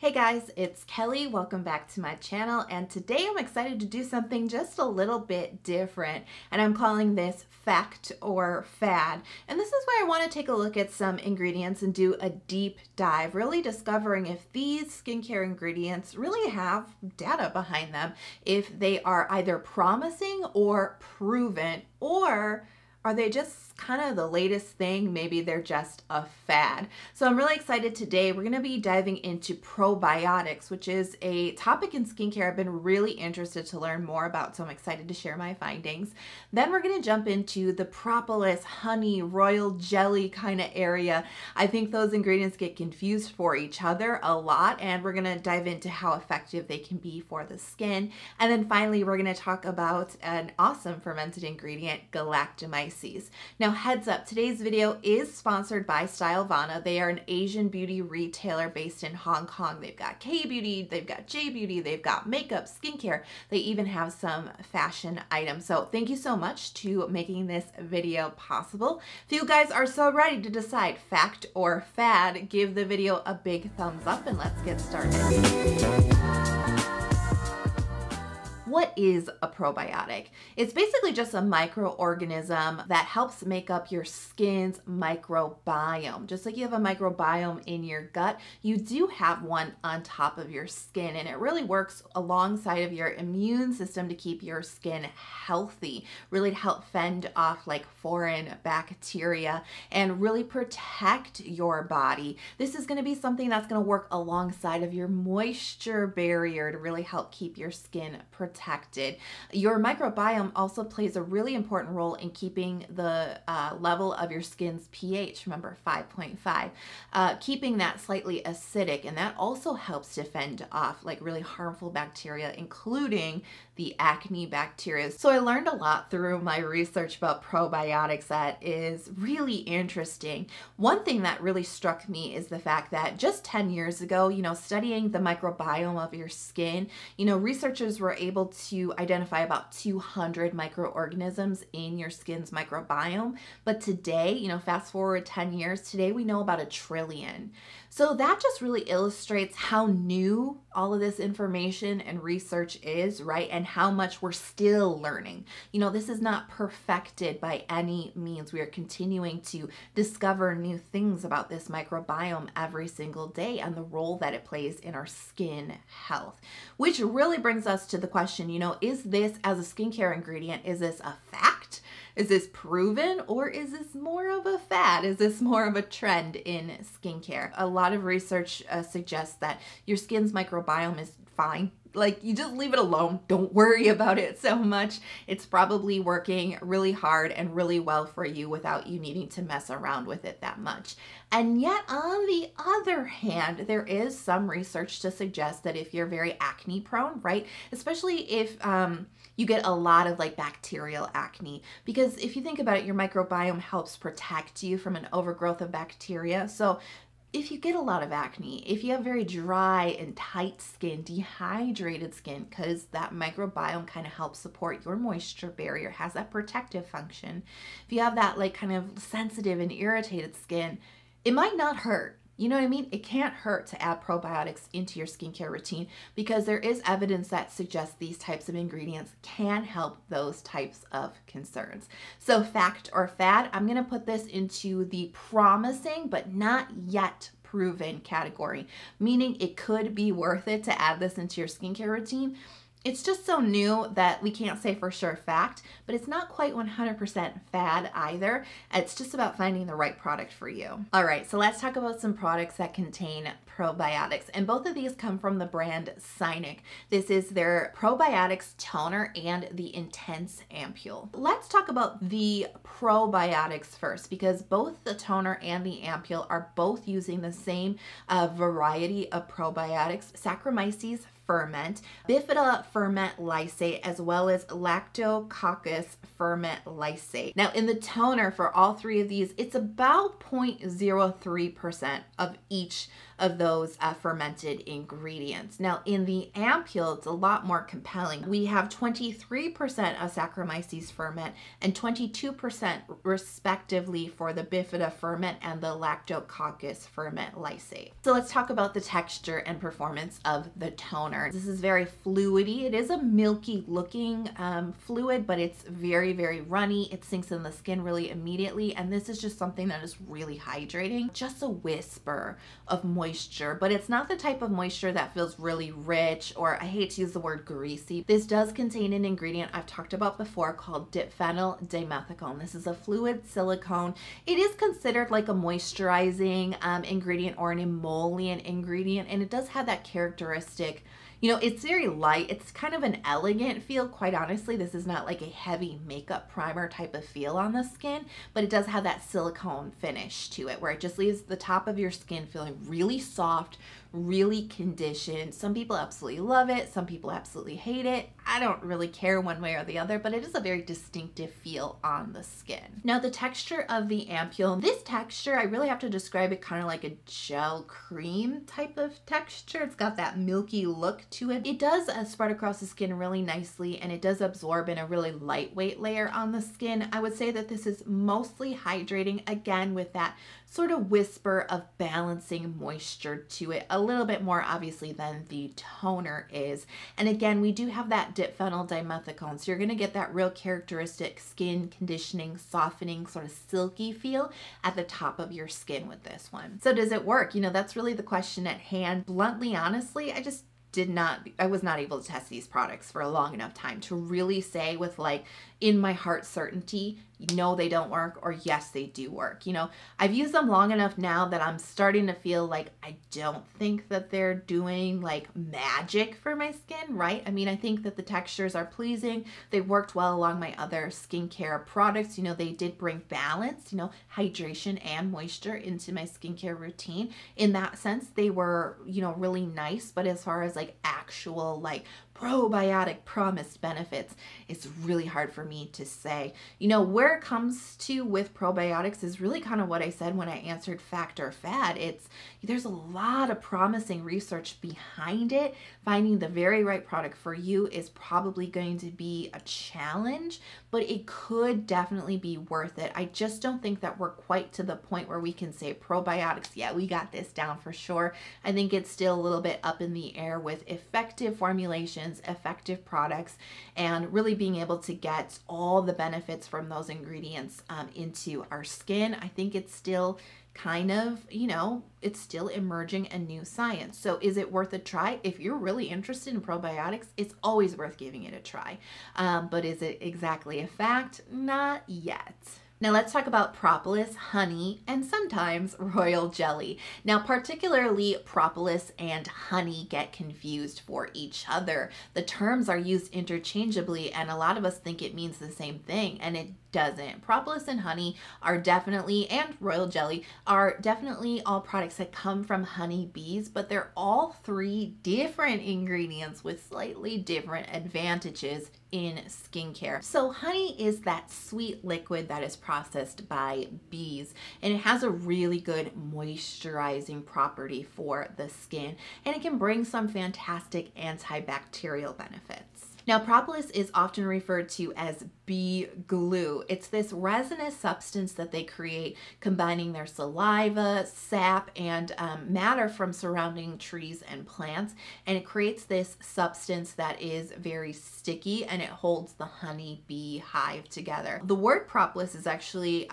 Hey guys, it's Kelly. Welcome back to my channel, and today I'm excited to do something just a little bit different, and I'm calling this fact or fad. And this is where I want to take a look at some ingredients and do a deep dive, really discovering if these skincare ingredients really have data behind them, if they are either promising or proven, or are they just kind of the latest thing? Maybe they're just a fad. So I'm really excited today. We're going to be diving into probiotics, which is a topic in skincare I've been really interested to learn more about. So I'm excited to share my findings. Then we're going to jump into the propolis, honey, royal jelly kind of area. I think those ingredients get confused for each other a lot, and we're going to dive into how effective they can be for the skin. And then finally, we're going to talk about an awesome fermented ingredient, Galactomyces. Now, heads up, today's video is sponsored by Stylevana. They are an Asian beauty retailer based in Hong Kong. They've got K-beauty, they've got J-beauty, they've got makeup, skincare. They even have some fashion items. So thank you so much to making this video possible. If you guys are so ready to decide fact or fad, give the video a big thumbs up and let's get started. What is a probiotic? It's basically just a microorganism that helps make up your skin's microbiome. Just like you have a microbiome in your gut, you do have one on top of your skin, and it really works alongside of your immune system to keep your skin healthy, really to help fend off like foreign bacteria and really protect your body. This is going to be something that's going to work alongside of your moisture barrier to really help keep your skin protected. Your microbiome also plays a really important role in keeping the level of your skin's pH, remember 5.5, keeping that slightly acidic, and that also helps to fend off like really harmful bacteria, including the acne bacteria. So I learned a lot through my research about probiotics that is really interesting. One thing that really struck me is the fact that just 10 years ago, studying the microbiome of your skin, researchers were able to identify about 200 microorganisms in your skin's microbiome. But today, fast forward 10 years, today we know about 1 trillion. So that just really illustrates how new all of this information and research is, right? And how much we're still learning. This is not perfected by any means. We are continuing to discover new things about this microbiome every single day and the role that it plays in our skin health, which really brings us to the question, is this, as a skincare ingredient, is this a fact? Is this proven, or is this more of a fad? Is this more of a trend in skincare? A lot of research suggests that your skin's microbiome is fine. Like, you just leave it alone. Don't worry about it so much. It's probably working really hard and really well for you without you needing to mess around with it that much. And yet, on the other hand, there is some research to suggest that if you're very acne prone, right, especially if you get a lot of like bacterial acne, because if you think about it, your microbiome helps protect you from an overgrowth of bacteria. So if you get a lot of acne, if you have very dry and tight skin, dehydrated skin, because that microbiome kind of helps support your moisture barrier, has that protective function. If you have that like kind of sensitive and irritated skin, it might not hurt. You know what I mean? It can't hurt to add probiotics into your skincare routine because there is evidence that suggests these types of ingredients can help those types of concerns. So fact or fad, I'm going to put this into the promising but not yet proven category, meaning it could be worth it to add this into your skincare routine. It's just so new that we can't say for sure fact, but it's not quite 100% fad either. It's just about finding the right product for you. All right, so let's talk about some products that contain probiotics, and both of these come from the brand SCINIC. This is their probiotics toner and the intense ampule. Let's talk about the probiotics first, because both the toner and the ampule are both using the same variety of probiotics: Saccharomyces ferment, Bifida ferment lysate, as well as Lactococcus ferment lysate. Now in the toner for all three of these, it's about 0.03% of each of those fermented ingredients. Now in the ampule, it's a lot more compelling. We have 23% of Saccharomyces ferment and 22% respectively for the Bifida ferment and the Lactococcus ferment lysate. So let's talk about the texture and performance of the toner. This is very fluidy. It is a milky looking fluid, but it's very, very runny. It sinks in the skin really immediately, and this is just something that is really hydrating. Just a whisper of moisture, but it's not the type of moisture that feels really rich, or I hate to use the word greasy. This does contain an ingredient I've talked about before called diphenyl dimethicone. This is a fluid silicone. It is considered like a moisturizing ingredient or an emollient ingredient, and it does have that characteristic, you know, it's very light. It's kind of an elegant feel, quite honestly. This is not like a heavy makeup primer type of feel on the skin, but it does have that silicone finish to it where it just leaves the top of your skin feeling really soft, really conditioned. Some people absolutely love it. Some people absolutely hate it. I don't really care one way or the other, but it is a very distinctive feel on the skin. Now the texture of the ampule, this texture, I really have to describe it kind of like a gel cream type of texture. It's got that milky look to it. It does spread across the skin really nicely, and it does absorb in a really lightweight layer on the skin. I would say that this is mostly hydrating, again with that sort of whisper of balancing moisture to it, a little bit more obviously than the toner is. And again, we do have that diphenyl dimethicone, so you're going to get that real characteristic skin conditioning, softening, sort of silky feel at the top of your skin with this one. So does it work? You know, that's really the question at hand. Bluntly, honestly, I was not able to test these products for a long enough time to really say with like in my heart certainty, no, they don't work, or yes, they do work. You know, I've used them long enough now that I'm starting to feel like I don't think that they're doing like magic for my skin, right? I mean, I think that the textures are pleasing. They worked well along my other skincare products. You know, they did bring balance, you know, hydration and moisture into my skincare routine. In that sense, they were, you know, really nice. But as far as like actual like probiotic promised benefits, it's really hard for me to say. You know, where it comes to with probiotics is really kind of what I said when I answered fact or fad. There's a lot of promising research behind it. Finding the very right product for you is probably going to be a challenge, but it could definitely be worth it. I just don't think that we're quite to the point where we can say probiotics, yeah, we got this down for sure. I think it's still a little bit up in the air with effective formulations, effective products, and really being able to get all the benefits from those ingredients into our skin. I think it's still kind of, you know, it's still emerging a new science. So is it worth a try? If you're really interested in probiotics, it's always worth giving it a try. But is it exactly a fact? Not yet. Now let's talk about propolis, honey, and sometimes royal jelly. Now particularly propolis and honey get confused for each other. The terms are used interchangeably and a lot of us think it means the same thing, and it doesn't. Propolis and honey are definitely, and royal jelly, are definitely all products that come from honey bees, but they're all three different ingredients with slightly different advantages in skincare. So honey is that sweet liquid that is processed by bees, and it has a really good moisturizing property for the skin, and it can bring some fantastic antibacterial benefits. Now, propolis is often referred to as bee glue. It's this resinous substance that they create combining their saliva, sap, and matter from surrounding trees and plants, and it creates this substance that is very sticky and it holds the honey bee hive together. The word propolis is actually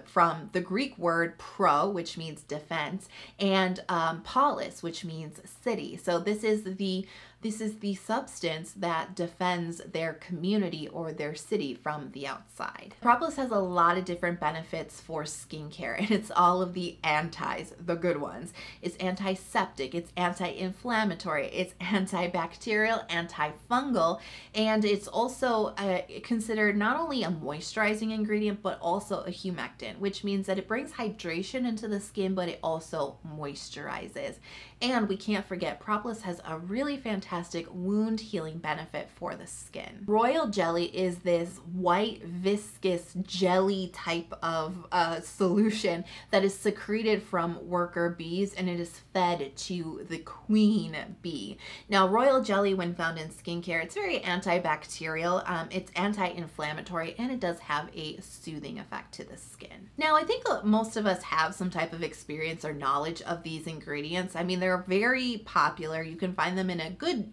from the Greek word pro, which means defense, and polis, which means city. So this is the substance that defends their community or their city from the outside. Propolis has a lot of different benefits for skincare, and it's all of the antis, the good ones. It's antiseptic, it's anti-inflammatory, it's antibacterial, antifungal, and it's also considered not only a moisturizing ingredient, but also a humectant, which means that it brings hydration into the skin, but it also moisturizes. And we can't forget propolis has a really fantastic wound healing benefit for the skin. Royal jelly is this white viscous jelly type of solution that is secreted from worker bees, and it is fed to the queen bee. Now, royal jelly, when found in skincare, it's very antibacterial, it's anti-inflammatory, and it does have a soothing effect to the skin. Now, I think most of us have some type of experience or knowledge of these ingredients. I mean, they're very popular. You can find them in a good,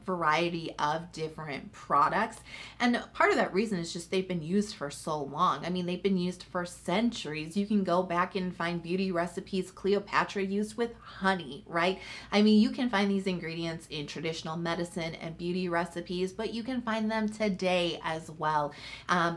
variety of different products. And part of that reason is just they've been used for so long. I mean, they've been used for centuries. You can go back and find beauty recipes Cleopatra used with honey, right? I mean, you can find these ingredients in traditional medicine and beauty recipes, but you can find them today as well.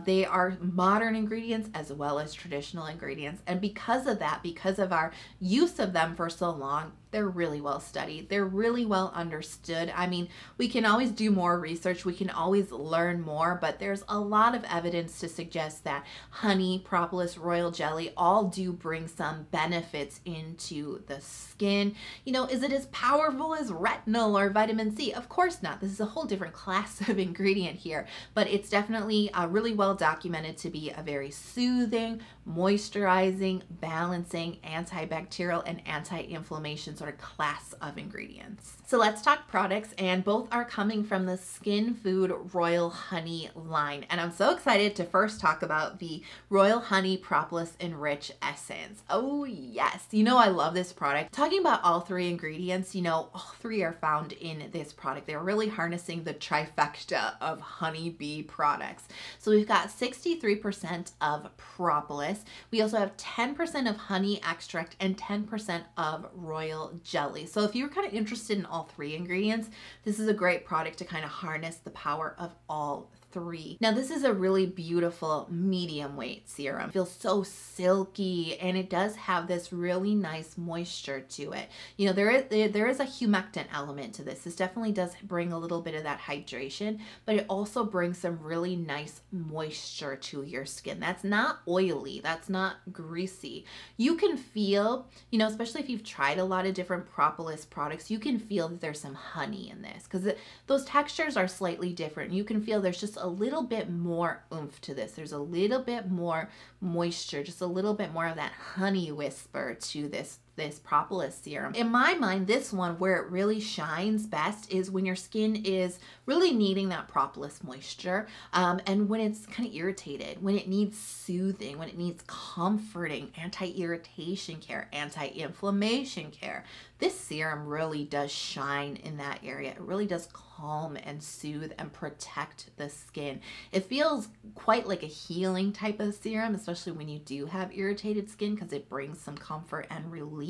They are modern ingredients as well as traditional ingredients. And because of that, because of our use of them for so long, they're really well studied. They're really well understood. I mean, we can always do more research. We can always learn more, but there's a lot of evidence to suggest that honey, propolis, royal jelly all do bring some benefits into the skin. Is it as powerful as retinol or vitamin C? Of course not. This is a whole different class of ingredient here, but it's definitely really well documented to be a very soothing, moisturizing, balancing, antibacterial, and anti-inflammation sort of class of ingredients. So let's talk products, and both are coming from the SKINFOOD Royal Honey line. And I'm so excited to first talk about the Royal Honey Propolis Enrich Essence. Oh yes, I love this product. Talking about all three ingredients, all three are found in this product. They're really harnessing the trifecta of honeybee products. So we've got 63% of propolis. We also have 10% of honey extract and 10% of royal jelly. So if you're kind of interested in all three ingredients, this is a great product to kind of harness the power of all three. Now, this is a really beautiful medium weight serum. It feels so silky, and it does have this really nice moisture to it. There is a humectant element to this. This definitely does bring a little bit of that hydration, but it also brings some really nice moisture to your skin. That's not oily. That's not greasy. You can feel, especially if you've tried a lot of different propolis products, you can feel that there's some honey in this because those textures are slightly different. You can feel there's just a little bit more oomph to this. There's a little bit more moisture, just a little bit more of that honey whisper to this propolis serum. In my mind, this one, where it really shines best is when your skin is really needing that propolis moisture, and when it's kind of irritated, when it needs soothing, when it needs comforting, anti-irritation care, anti-inflammation care. This serum really does shine in that area. It really does calm and soothe and protect the skin. It feels quite like a healing type of serum, especially when you do have irritated skin, because it brings some comfort and relief.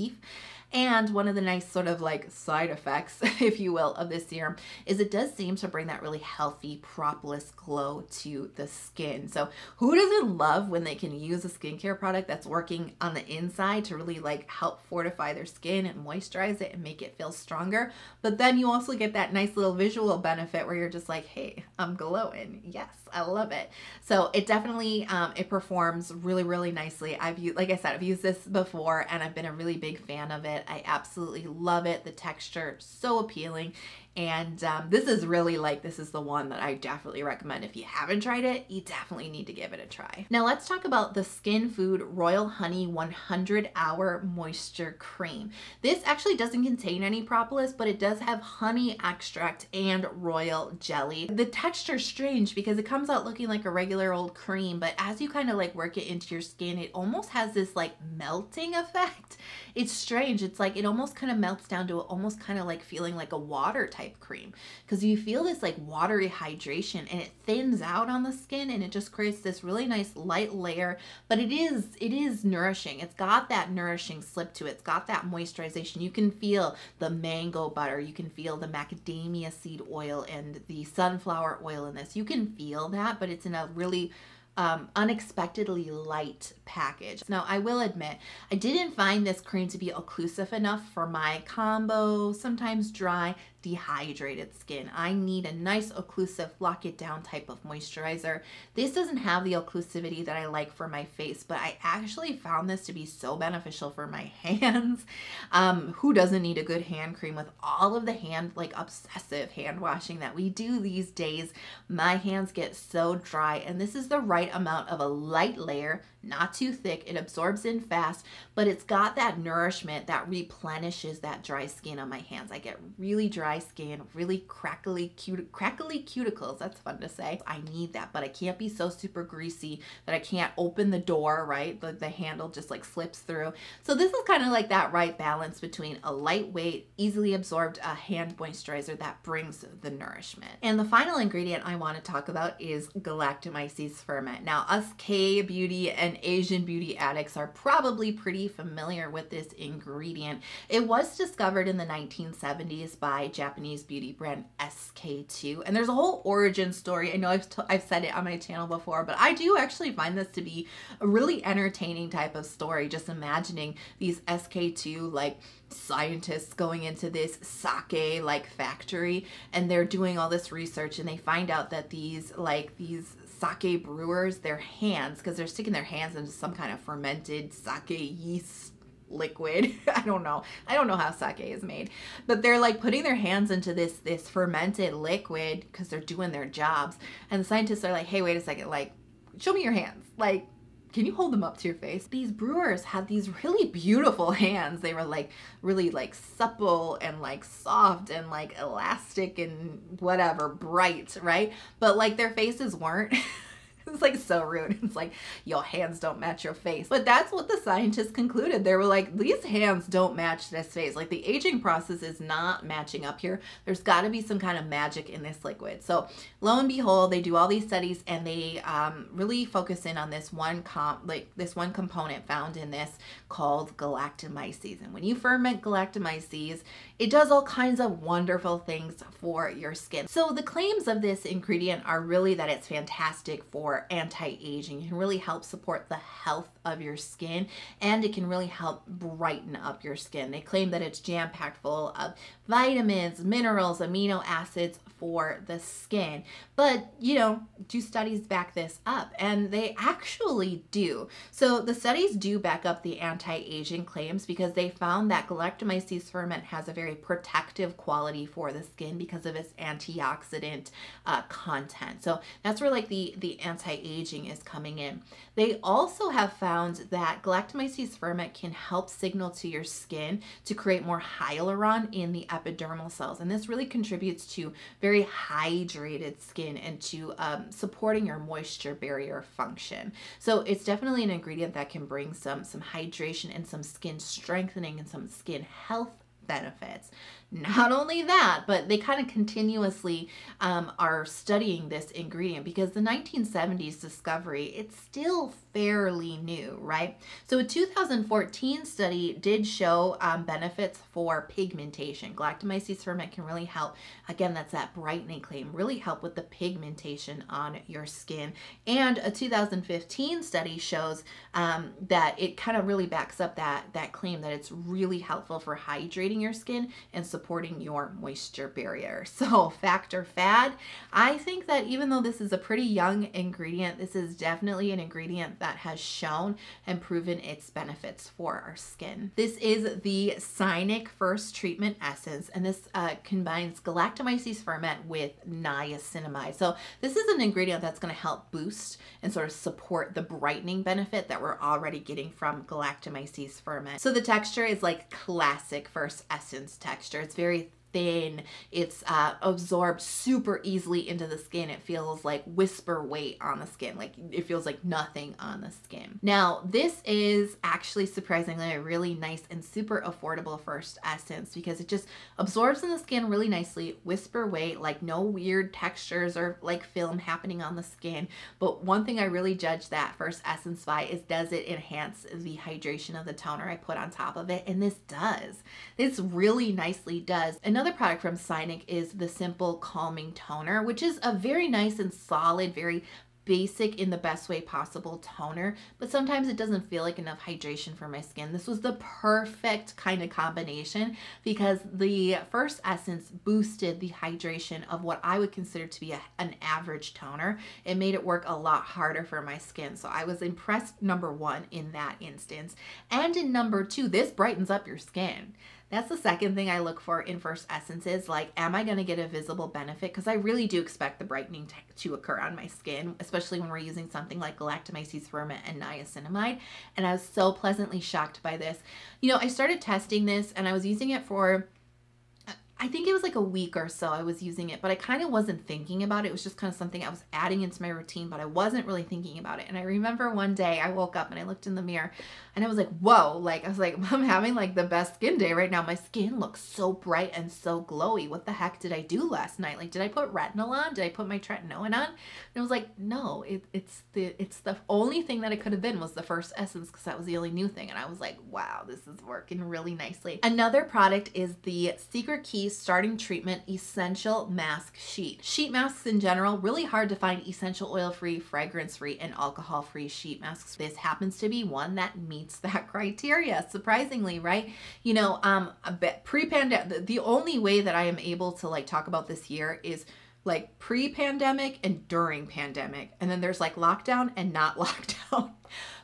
And one of the nice sort of like side effects, if you will, of this serum is it does seem to bring that really healthy propolis glow to the skin. So who doesn't love when they can use a skincare product that's working on the inside to really like help fortify their skin and moisturize it and make it feel stronger? But then you also get that nice little visual benefit where you're just like, hey, I'm glowing. Yes, I love it. So it definitely, it performs really, really nicely. Like I said, I've used this before and I've been a really big fan of it. I absolutely love it. The texture, so appealing. And this is really this is the one that I definitely recommend. If you haven't tried it, you definitely need to give it a try. Now let's talk about the SKINFOOD Royal Honey 100 Hour Moisture Cream. This actually doesn't contain any propolis, but it does have honey extract and royal jelly. The texture's strange because it comes out looking like a regular old cream, but as you kind of work it into your skin, it almost has this melting effect. It's strange. It's it almost kind of melts down to almost kind of feeling like a water type cream, because you feel this watery hydration, and it thins out on the skin, and it just creates this really nice light layer. But it is nourishing. It's got that nourishing slip to it. It's got that moisturization. You can feel the mango butter, you can feel the macadamia seed oil and the sunflower oil in this. You can feel that, but it's in a really unexpectedly light package. Now, I will admit, I didn't find this cream to be occlusive enough for my combo, sometimes dry, dehydrated skin. I need a nice occlusive, lock it down type of moisturizer. This doesn't have the occlusivity that I like for my face, but I actually found this to be so beneficial for my hands. Who doesn't need a good hand cream with all of the obsessive hand washing that we do these days? My hands get so dry, and this is the right amount of a light layer, not too thick. It absorbs in fast, but it's got that nourishment that replenishes that dry skin on my hands. I get really dry skin, really crackly cuticles. That's fun to say. I need that, but I can't be so super greasy that I can't open the door, right? The handle just like slips through. So this is kind of like that right balance between a lightweight, easily absorbed hand moisturizer that brings the nourishment. And the final ingredient I want to talk about is Galactomyces ferment. Now, us K-beauty and Asian beauty addicts are probably pretty familiar with this ingredient. It was discovered in the 1970s by Japanese beauty brand SK2, and there's a whole origin story. I know I've said it on my channel before, but I do actually find this to be a really entertaining type of story, just imagining these SK2 like scientists going into this sake like factory, and they're doing all this research, and they find out that these sake brewers, their hands, because they're sticking their hands into some kind of fermented sake yeast liquid. I don't know how sake is made, but they're like putting their hands into this fermented liquid because they're doing their jobs, and the scientists are like, hey, wait a second, like, show me your hands, like, can you hold them up to your face? These brewers had these really beautiful hands. They were like really like supple and like soft and like elastic and whatever, bright, right? But like their faces weren't. It's like so rude. It's like, your hands don't match your face. But that's what the scientists concluded. They were like, these hands don't match this face. Like the aging process is not matching up here. There's got to be some kind of magic in this liquid. So lo and behold, they do all these studies, and they really focus in on this one component found in this called galactomyces. And when you ferment galactomyces, it does all kinds of wonderful things for your skin. So the claims of this ingredient are really that it's fantastic for anti-aging. It can really help support the health of your skin, and it can really help brighten up your skin. They claim that it's jam-packed full of vitamins, minerals, amino acids for the skin. But, you know, do studies back this up? And they actually do. So the studies do back up the anti-aging claims, because they found that galactomyces ferment has a very protective quality for the skin because of its antioxidant content. So that's where like the anti-aging is coming in. They also have found that galactomyces ferment can help signal to your skin to create more hyaluron in the epidermal cells. And this really contributes to very hydrated skin and to supporting your moisture barrier function. So it's definitely an ingredient that can bring some hydration and some skin strengthening and some skin health benefits. Not only that, but they kind of continuously are studying this ingredient, because the 1970s discovery, it's still fairly new, right? So a 2014 study did show benefits for pigmentation. Galactomyces ferment can really help, again, that's that brightening claim, really help with the pigmentation on your skin. And a 2015 study shows that it kind of really backs up that claim that it's really helpful for hydrating your skin and supporting your moisture barrier. So fact or fad, I think that even though this is a pretty young ingredient, this is definitely an ingredient that has shown and proven its benefits for our skin. This is the SCINIC First Treatment Essence, and this combines galactomyces ferment with niacinamide. So this is an ingredient that's going to help boost and sort of support the brightening benefit that we're already getting from galactomyces ferment. So the texture is like classic First Essence texture. It's very thin. It's absorbed super easily into the skin. It feels like whisper weight on the skin. Like it feels like nothing on the skin. Now, this is actually surprisingly a really nice and super affordable First Essence, because it just absorbs in the skin really nicely, whisper weight, like no weird textures or like film happening on the skin. But one thing I really judge that First Essence by is, does it enhance the hydration of the toner I put on top of it? And this does. This really nicely does. Another product from SCINIC is the Simple Calming Toner, which is a very nice and solid, very basic in the best way possible toner, but sometimes it doesn't feel like enough hydration for my skin. This was the perfect kind of combination because the first essence boosted the hydration of what I would consider to be an average toner. It made it work a lot harder for my skin. So I was impressed, number one, in that instance. And in number two, this brightens up your skin. That's the second thing I look for in first essences. Like, am I going to get a visible benefit? Because I really do expect the brightening to occur on my skin, especially when we're using something like galactomyces, ferment, and niacinamide. And I was so pleasantly shocked by this. You know, I started testing this and I was using it for, I think it was like a week or so I was using it, but I kind of wasn't thinking about it. It was just kind of something I was adding into my routine, but I wasn't really thinking about it. And I remember one day I woke up and I looked in the mirror and I was like, whoa, like, I was like, I'm having like the best skin day right now. My skin looks so bright and so glowy. What the heck did I do last night? Like, did I put retinol on? Did I put my tretinoin on? And I was like, no, it's the only thing that it could have been was the first essence, because that was the only new thing. And I was like, wow, this is working really nicely. Another product is the Secret Key Starting Treatment Essential Mask Sheet. Sheet masks in general, really hard to find essential oil-free, fragrance-free, and alcohol-free sheet masks. This happens to be one that meets that criteria, surprisingly, right? You know, pre-pandemic, the only way that I am able to like talk about this year is like pre-pandemic and during pandemic. And then there's like lockdown and not lockdown.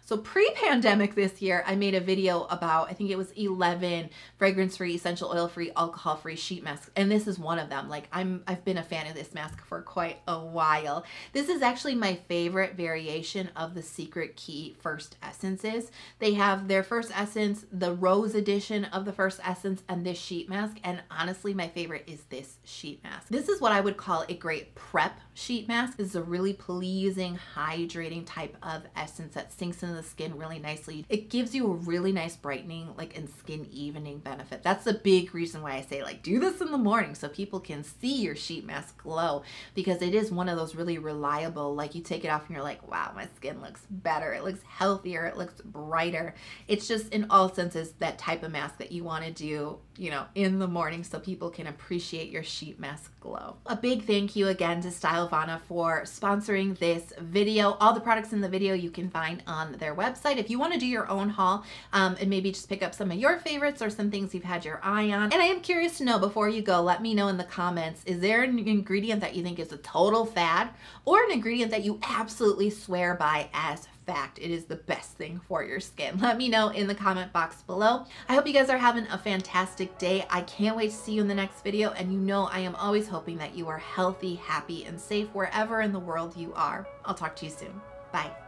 So pre-pandemic this year, I made a video about, I think it was 11 fragrance-free, essential oil-free, alcohol-free sheet masks. And this is one of them. Like, I've been a fan of this mask for quite a while. This is actually my favorite variation of the Secret Key First Essences. They have their first essence, the rose edition of the first essence, and this sheet mask. And honestly, my favorite is this sheet mask. This is what I would call a great prep sheet mask. This is a really pleasing, hydrating type of essence that sinks into the skin really nicely. It gives you a really nice brightening, like, and skin evening benefit. That's the big reason why I say, like, do this in the morning so people can see your sheet mask glow, because it is one of those really reliable, like, you take it off and you're like, wow, my skin looks better. It looks healthier. It looks brighter. It's just, in all senses, that type of mask that you want to do, you know, in the morning so people can appreciate your sheet mask glow. A big thank you again to Stylevana for sponsoring this video. All the products in the video you can find on their website. If you want to do your own haul and maybe just pick up some of your favorites or some things you've had your eye on. And I am curious to know, before you go, let me know in the comments, is there an ingredient that you think is a total fad, or an ingredient that you absolutely swear by as fact it is the best thing for your skin? Let me know in the comment box below. I hope you guys are having a fantastic day. I can't wait to see you in the next video, and you know I am always hoping that you are healthy, happy, and safe wherever in the world you are. I'll talk to you soon. Bye.